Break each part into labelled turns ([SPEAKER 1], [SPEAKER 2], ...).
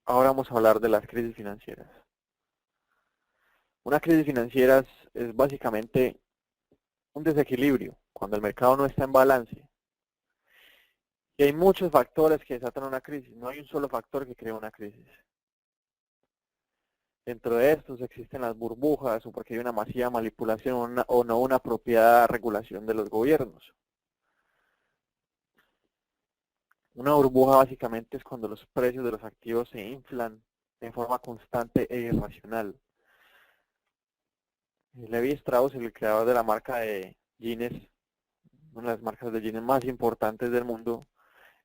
[SPEAKER 1] Ahora vamos a hablar de las crisis financieras. Una crisis financiera es básicamente un desequilibrio, cuando el mercado no está en balance. Y hay muchos factores que desatan una crisis, no hay un solo factor que crea una crisis. Dentro de estos existen las burbujas o porque hay una masiva manipulación o no una apropiada regulación de los gobiernos. Una burbuja básicamente es cuando los precios de los activos se inflan de forma constante e irracional. Levi Strauss, el creador de la marca de jeans, una de las marcas de jeans más importantes del mundo,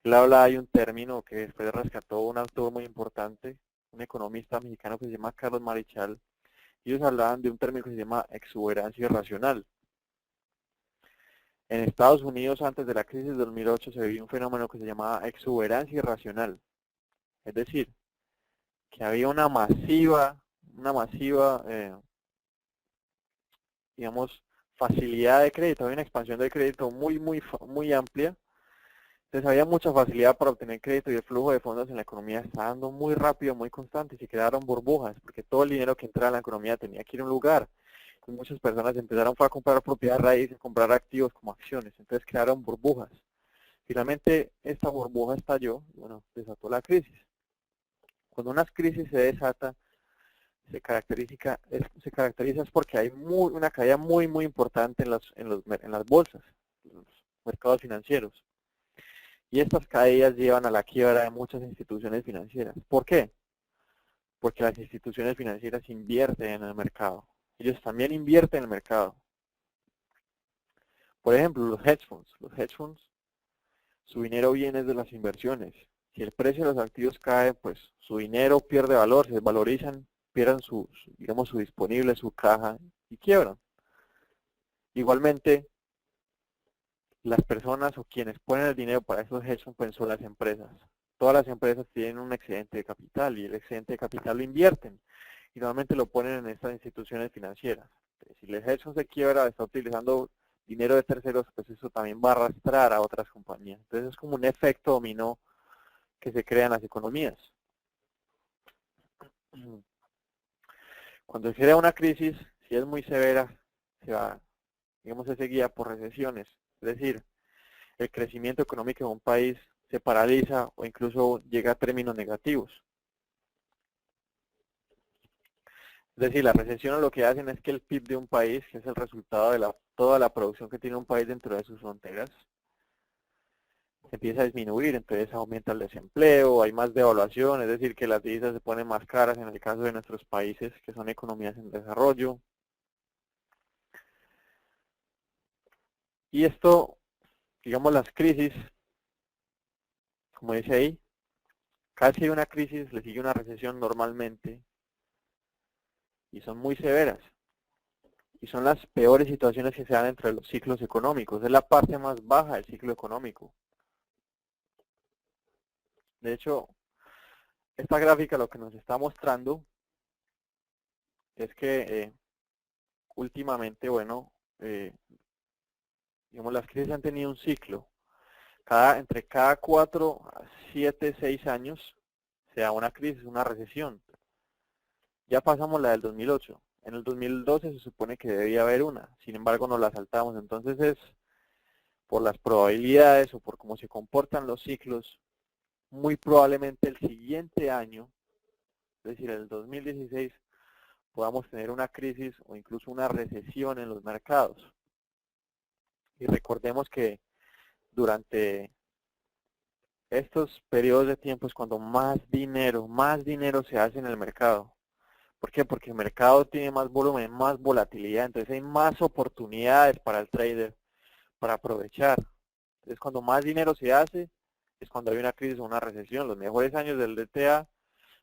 [SPEAKER 1] él habla, hay un término que después rescató un autor muy importante, un economista mexicano que se llama Carlos Marichal. Ellos hablaban de un término que se llama exuberancia irracional. En Estados Unidos, antes de la crisis de 2008, se vivió un fenómeno que se llamaba exuberancia irracional. Es decir, que había una masiva digamos, facilidad de crédito, había una expansión de crédito muy amplia. Entonces había mucha facilidad para obtener crédito y el flujo de fondos en la economía estaba dando muy rápido, muy constante y se crearon burbujas, porque todo el dinero que entraba en la economía tenía que ir a un lugar. Y muchas personas empezaron a comprar propiedad raíz, a comprar activos como acciones, entonces crearon burbujas. Finalmente esta burbuja estalló y bueno, desató la crisis. Cuando una crisis se desata, se caracteriza es porque hay una caída muy importante en las bolsas, en los mercados financieros. Y estas caídas llevan a la quiebra de muchas instituciones financieras. ¿Por qué? Porque las instituciones financieras invierten en el mercado. Ellos también invierten en el mercado. Por ejemplo, los hedge funds. Los hedge funds, su dinero viene de las inversiones. Si el precio de los activos cae, pues su dinero pierde valor, se desvalorizan, pierden digamos, su disponible, su caja y quiebran. Igualmente, las personas o quienes ponen el dinero para esos hedge funds pues son las empresas. Todas las empresas tienen un excedente de capital y el excedente de capital lo invierten y normalmente lo ponen en estas instituciones financieras. Si el hedge fund se quiebra, está utilizando dinero de terceros, pues eso también va a arrastrar a otras compañías. Entonces es como un efecto dominó que se crea en las economías. Cuando se crea una crisis, si es muy severa, se seguida por recesiones. Es decir, el crecimiento económico de un país se paraliza o incluso llega a términos negativos. Es decir, la recesión lo que hacen es que el PIB de un país, que es el resultado de toda la producción que tiene un país dentro de sus fronteras, empieza a disminuir, entonces aumenta el desempleo, hay más devaluación, es decir, que las divisas se ponen más caras en el caso de nuestros países, que son economías en desarrollo. Y esto, digamos, las crisis, como dice ahí, casi una crisis le sigue una recesión normalmente y son muy severas. Y son las peores situaciones que se dan entre los ciclos económicos. Es la parte más baja del ciclo económico. De hecho, esta gráfica lo que nos está mostrando es que últimamente, bueno, digamos, las crisis han tenido un ciclo. Entre cada 4, 7, 6 años se da una crisis, una recesión. Ya pasamos la del 2008. En el 2012 se supone que debía haber una. Sin embargo, nos la saltamos. Entonces es por las probabilidades o por cómo se comportan los ciclos, muy probablemente el siguiente año, es decir, el 2016, podamos tener una crisis o incluso una recesión en los mercados. Y recordemos que durante estos periodos de tiempo es cuando más dinero se hace en el mercado. ¿Por qué? Porque el mercado tiene más volumen, más volatilidad, entonces hay más oportunidades para el trader para aprovechar. Entonces cuando más dinero se hace, es cuando hay una crisis o una recesión. Los mejores años del DTA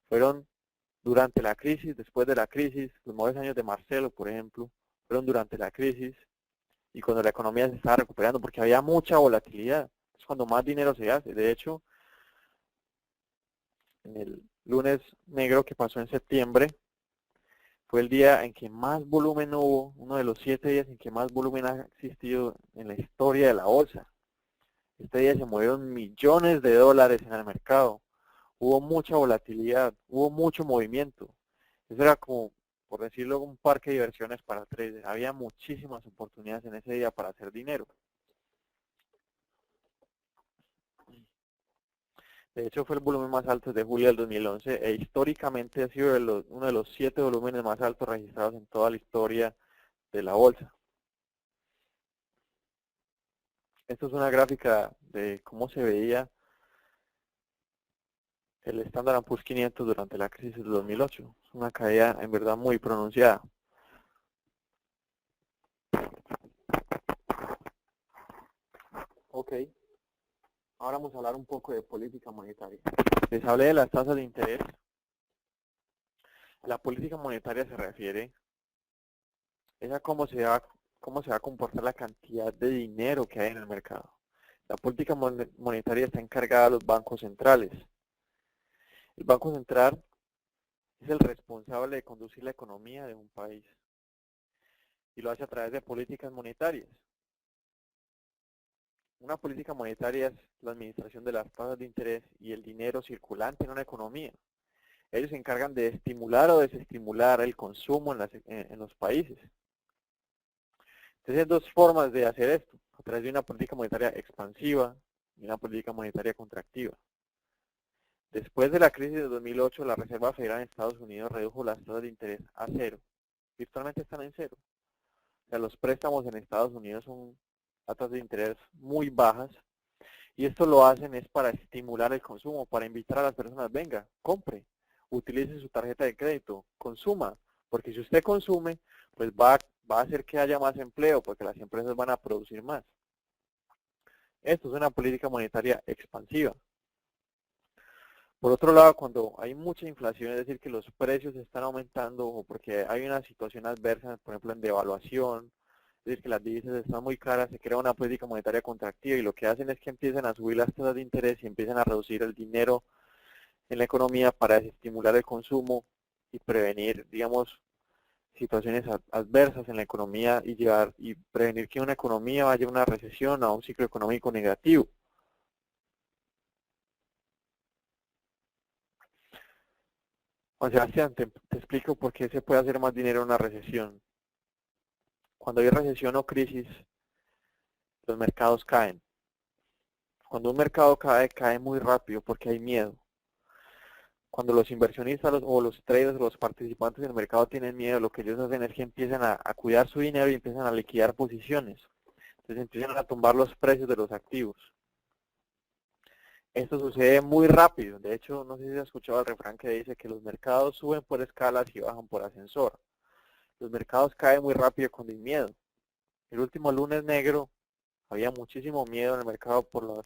[SPEAKER 1] fueron durante la crisis, después de la crisis, los mejores años de Marcelo, por ejemplo, fueron durante la crisis y cuando la economía se estaba recuperando, porque había mucha volatilidad. Es cuando más dinero se hace. De hecho, en el lunes negro que pasó en septiembre, fue el día en que más volumen hubo, uno de los 7 días en que más volumen ha existido en la historia de la bolsa. Este día se movieron millones de dólares en el mercado. hubo mucha volatilidad, hubo mucho movimiento. Eso era como, por decirlo, un parque de diversiones para traders. Había muchísimas oportunidades en ese día para hacer dinero. De hecho, fue el volumen más alto de julio del 2011 e históricamente ha sido uno de los 7 volúmenes más altos registrados en toda la historia de la bolsa. Esto es una gráfica de cómo se veía el Standard & Poor's 500 durante la crisis del 2008. Es una caída en verdad muy pronunciada. Ok, ahora vamos a hablar un poco de política monetaria. Les hablé de las tasas de interés. La política monetaria se refiere a cómo se va a comportar la cantidad de dinero que hay en el mercado. La política monetaria está encargada de los bancos centrales. El Banco Central es el responsable de conducir la economía de un país y lo hace a través de políticas monetarias. Una política monetaria es la administración de las tasas de interés y el dinero circulante en una economía. Ellos se encargan de estimular o desestimular el consumo en los países. Entonces hay dos formas de hacer esto, a través de una política monetaria expansiva y una política monetaria contractiva. Después de la crisis de 2008, la Reserva Federal en Estados Unidos redujo las tasas de interés a cero. Virtualmente están en cero. O sea, los préstamos en Estados Unidos son a tasas de interés muy bajas. Y esto lo hacen es para estimular el consumo, para invitar a las personas, venga, compre, utilice su tarjeta de crédito, consuma. Porque si usted consume, pues va a hacer que haya más empleo, porque las empresas van a producir más. Esto es una política monetaria expansiva. Por otro lado, cuando hay mucha inflación, es decir, que los precios están aumentando o porque hay una situación adversa, por ejemplo, en devaluación, es decir, que las divisas están muy caras, se crea una política monetaria contractiva y lo que hacen es que empiezan a subir las tasas de interés y empiezan a reducir el dinero en la economía para desestimular el consumo y prevenir, digamos, situaciones adversas en la economía y prevenir que una economía vaya a una recesión o a un ciclo económico negativo. Juan Sebastián, te explico por qué se puede hacer más dinero en una recesión. Cuando hay recesión o crisis, los mercados caen. Cuando un mercado cae, cae muy rápido porque hay miedo. Cuando los inversionistas o los traders, los participantes del mercado tienen miedo, lo que ellos hacen es que empiezan a cuidar su dinero y empiezan a liquidar posiciones. Entonces empiezan a tumbar los precios de los activos. Esto sucede muy rápido. De hecho, no sé si has escuchado el refrán que dice que los mercados suben por escalas y bajan por ascensor. Los mercados caen muy rápido cuando hay miedo. El último lunes negro había muchísimo miedo en el mercado por los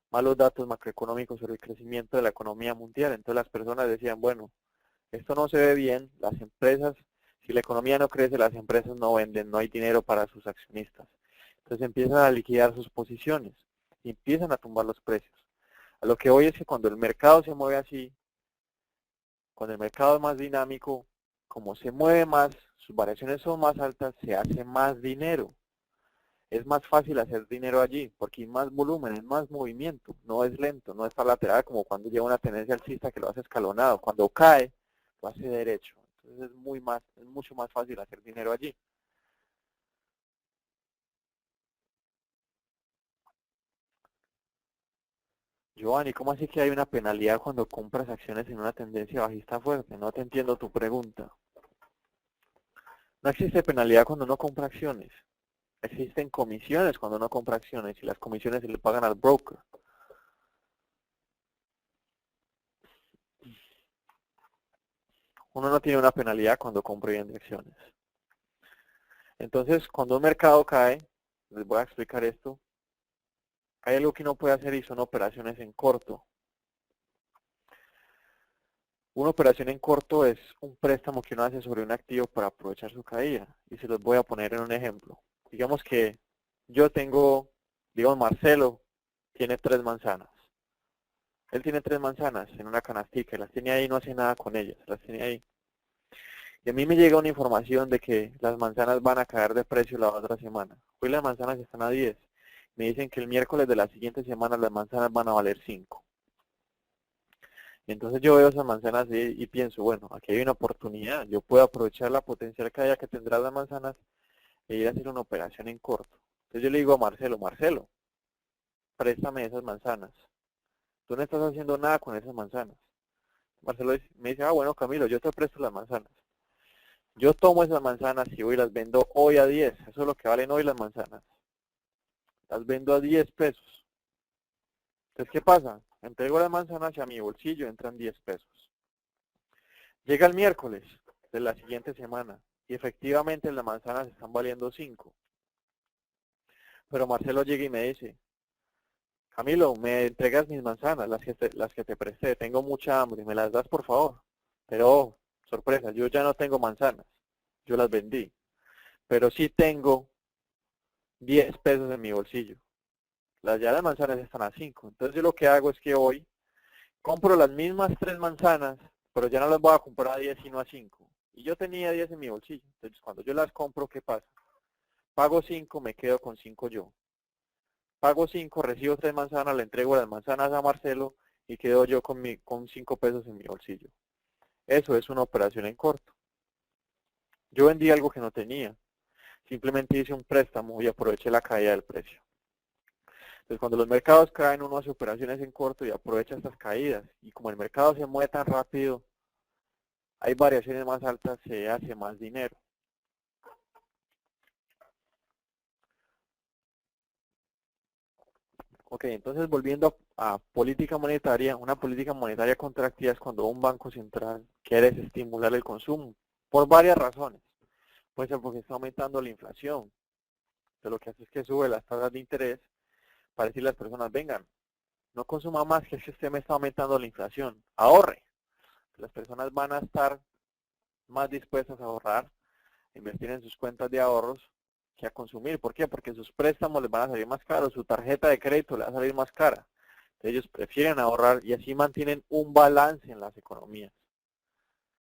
[SPEAKER 1] malos datos macroeconómicos sobre el crecimiento de la economía mundial. Entonces las personas decían, bueno, esto no se ve bien, las empresas, si la economía no crece, las empresas no venden, no hay dinero para sus accionistas. Entonces empiezan a liquidar sus posiciones y empiezan a tumbar los precios. A lo que hoy es que cuando el mercado se mueve así, cuando el mercado es más dinámico, como se mueve más, sus variaciones son más altas, se hace más dinero. Es más fácil hacer dinero allí, porque hay más volumen, es más movimiento, no es lento, no está lateral como cuando lleva una tendencia alcista que lo hace escalonado. Cuando cae, lo hace derecho. Entonces es mucho más fácil hacer dinero allí. Giovanni, ¿cómo así que hay una penalidad cuando compras acciones en una tendencia bajista fuerte? No te entiendo tu pregunta. No existe penalidad cuando uno compra acciones. Existen comisiones cuando uno compra acciones y las comisiones se le pagan al broker. Uno no tiene una penalidad cuando compra y vende acciones. Entonces, cuando un mercado cae, les voy a explicar esto, hay algo que uno puede hacer y son operaciones en corto. Una operación en corto es un préstamo que uno hace sobre un activo para aprovechar su caída. Y se los voy a poner en un ejemplo. Digamos que yo tengo, digamos Marcelo, tiene 3 manzanas. Él tiene 3 manzanas en una canastica y las tiene ahí y no hace nada con ellas, las tiene ahí. Y a mí me llega una información de que las manzanas van a caer de precio la otra semana. Hoy las manzanas están a 10. Me dicen que el miércoles de la siguiente semana las manzanas van a valer 5. Entonces yo veo esas manzanas y pienso, bueno, aquí hay una oportunidad, yo puedo aprovechar la potencial caída que tendrán las manzanas e ir a hacer una operación en corto. Entonces yo le digo a Marcelo, Marcelo, préstame esas manzanas. Tú no estás haciendo nada con esas manzanas. Marcelo me dice, ah, bueno, Camilo, yo te presto las manzanas. Yo tomo esas manzanas y voy y las vendo hoy a 10. Eso es lo que valen hoy las manzanas. Las vendo a 10 pesos. Entonces, ¿qué pasa? Entrego las manzanas y a mi bolsillo entran 10 pesos. Llega el miércoles de la siguiente semana y efectivamente las manzanas están valiendo 5. Pero Marcelo llega y me dice, Camilo, me entregas mis manzanas, las que te presté, tengo mucha hambre, ¿me las das por favor? Pero, oh, sorpresa, yo ya no tengo manzanas, yo las vendí, pero sí tengo 10 pesos en mi bolsillo. Ya las manzanas están a 5. Entonces yo lo que hago es que hoy compro las mismas 3 manzanas, pero ya no las voy a comprar a 10 sino a 5. Y yo tenía 10 en mi bolsillo. Entonces cuando yo las compro, ¿qué pasa? Pago 5, me quedo con 5 yo. Pago 5, recibo 3 manzanas, le entrego las manzanas a Marcelo y quedo yo con 5 pesos en mi bolsillo. Eso es una operación en corto. Yo vendí algo que no tenía. Simplemente hice un préstamo y aproveché la caída del precio. Entonces, cuando los mercados caen, uno hace operaciones en corto y aprovecha estas caídas. Y como el mercado se mueve tan rápido, hay variaciones más altas, se hace más dinero. Ok, entonces volviendo a política monetaria, una política monetaria contractiva es cuando un banco central quiere estimular el consumo, por varias razones. Puede ser porque está aumentando la inflación. Entonces lo que hace es que sube las tasas de interés para decirle a las personas, vengan, no consuma más, que es que usted me está aumentando la inflación, ahorre. Las personas van a estar más dispuestas a ahorrar, invertir en sus cuentas de ahorros, que a consumir. ¿Por qué? Porque sus préstamos les van a salir más caros, su tarjeta de crédito les va a salir más cara. Entonces ellos prefieren ahorrar y así mantienen un balance en las economías.